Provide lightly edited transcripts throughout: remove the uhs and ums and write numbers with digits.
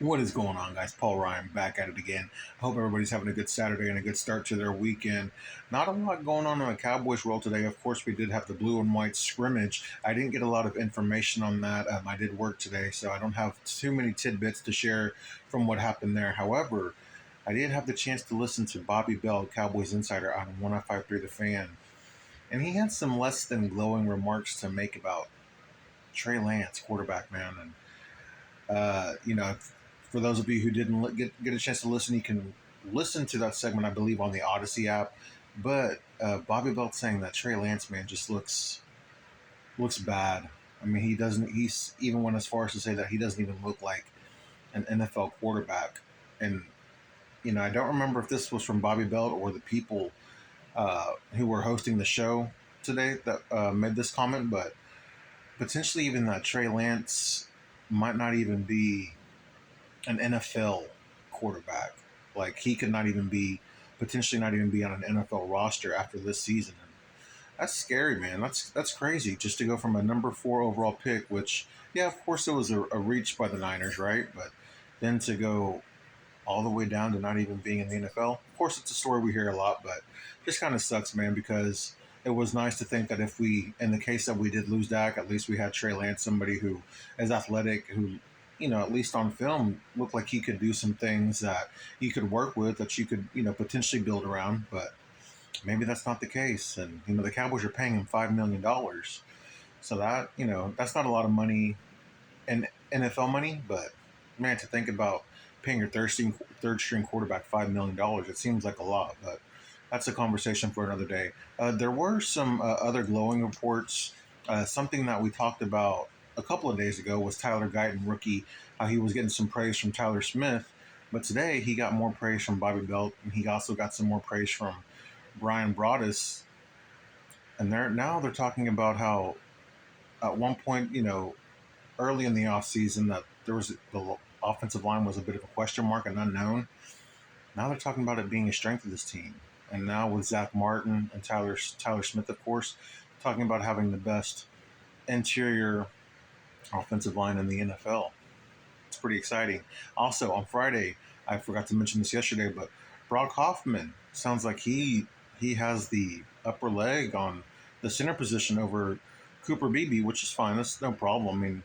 What is going on, guys? Paul Ryan back at it again. I hope everybody's having a good Saturday and a good start to their weekend. Not a lot going on the Cowboys roll today. Of course, we did have the blue and white scrimmage. I didn't get a lot of information on that. I did work today, so I don't have too many tidbits to share from what happened there. However, I did have the chance to listen to Bobby Bell, Cowboys Insider, on 105.3 The Fan, and he had some less than glowing remarks to make about Trey Lance, quarterback, man. And for those of you who didn't get a chance to listen, you can listen to that segment, I believe, on the Odyssey app. But Bobby Belt saying that Trey Lance, man, just looks bad. I mean, he doesn't. He's even went as far as to say that he doesn't even look like an NFL quarterback. And I don't remember if this was from Bobby Belt or the people who were hosting the show today that made this comment, but potentially even that Trey Lance might not even be an NFL quarterback. Like he could not even be potentially not even be on an NFL roster after this season. And that's scary, man. That's crazy. Just to go from a number 4 overall pick, which yeah, of course it was a reach by the Niners, right? But then to go all the way down to not even being in the NFL. Of course, it's a story we hear a lot, but just kind of sucks, man, because it was nice to think that if we, in the case that we did lose Dak, at least we had Trey Lance, somebody who is athletic, who, at least on film, looked like he could do some things that you could work with, that you could, potentially build around. But maybe that's not the case. And, the Cowboys are paying him $5 million. So that, that's not a lot of money in NFL money, but man, to think about paying your third string quarterback $5 million, it seems like a lot, but that's a conversation for another day. There were some other glowing reports. Something that we talked about a couple of days ago was Tyler Guyton, rookie, how he was getting some praise from Tyler Smith, but today he got more praise from Bobby Belt, and he also got some more praise from Brian Broaddus. And they're talking about how at one point, early in the offseason, that there was the offensive line was a bit of a question mark and unknown. Now they're talking about it being a strength of this team. And now with Zack Martin and Tyler Smith, of course, talking about having the best interior offensive line in the NFL. It's pretty exciting. Also, on Friday, I forgot to mention this yesterday, but Brock Hoffman sounds like he has the upper leg on the center position over Cooper Beebe, which is fine. That's no problem. I mean,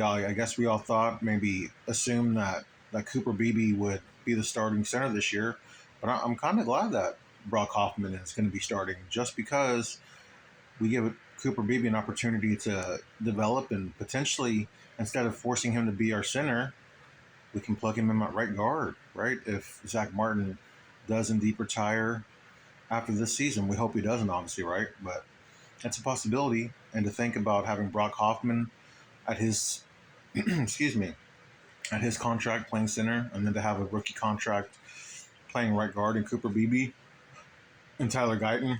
I guess we all thought, maybe assumed that Cooper Beebe would be the starting center this year, but I'm kind of glad that Brock Hoffman is going to be starting, just because we give Cooper Beebe an opportunity to develop, and potentially, instead of forcing him to be our center, we can plug him in at right guard, right? If Zack Martin does indeed retire after this season, we hope he doesn't, obviously, right? But that's a possibility. And to think about having Brock Hoffman at his excuse me, at his contract playing center, and then to have a rookie contract playing right guard in Cooper Beebe, and Tyler Guyton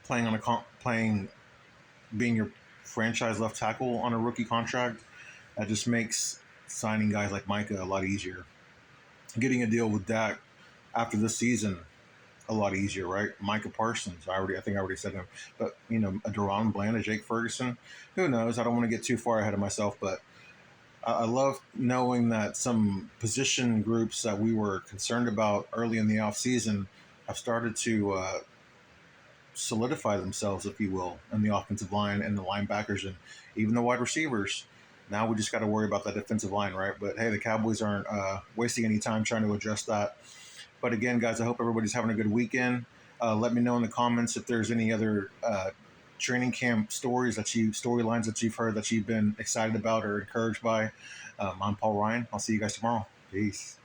playing playing being your franchise left tackle on a rookie contract, that just makes signing guys like Micah a lot easier. Getting a deal with Dak after this season a lot easier, right? Micah Parsons, I think I already said him, but a Deron Bland, a Jake Ferguson, who knows? I don't want to get too far ahead of myself, but I love knowing that some position groups that we were concerned about early in the offseason have started to solidify themselves, if you will, in the offensive line and the linebackers and even the wide receivers. Now we just got to worry about that defensive line, right? But hey, the Cowboys aren't wasting any time trying to address that. But again, guys, I hope everybody's having a good weekend. Let me know in the comments if there's any other training camp storylines that you've heard that you've been excited about or encouraged by. I'm Paul Ryan. I'll see you guys tomorrow. Peace.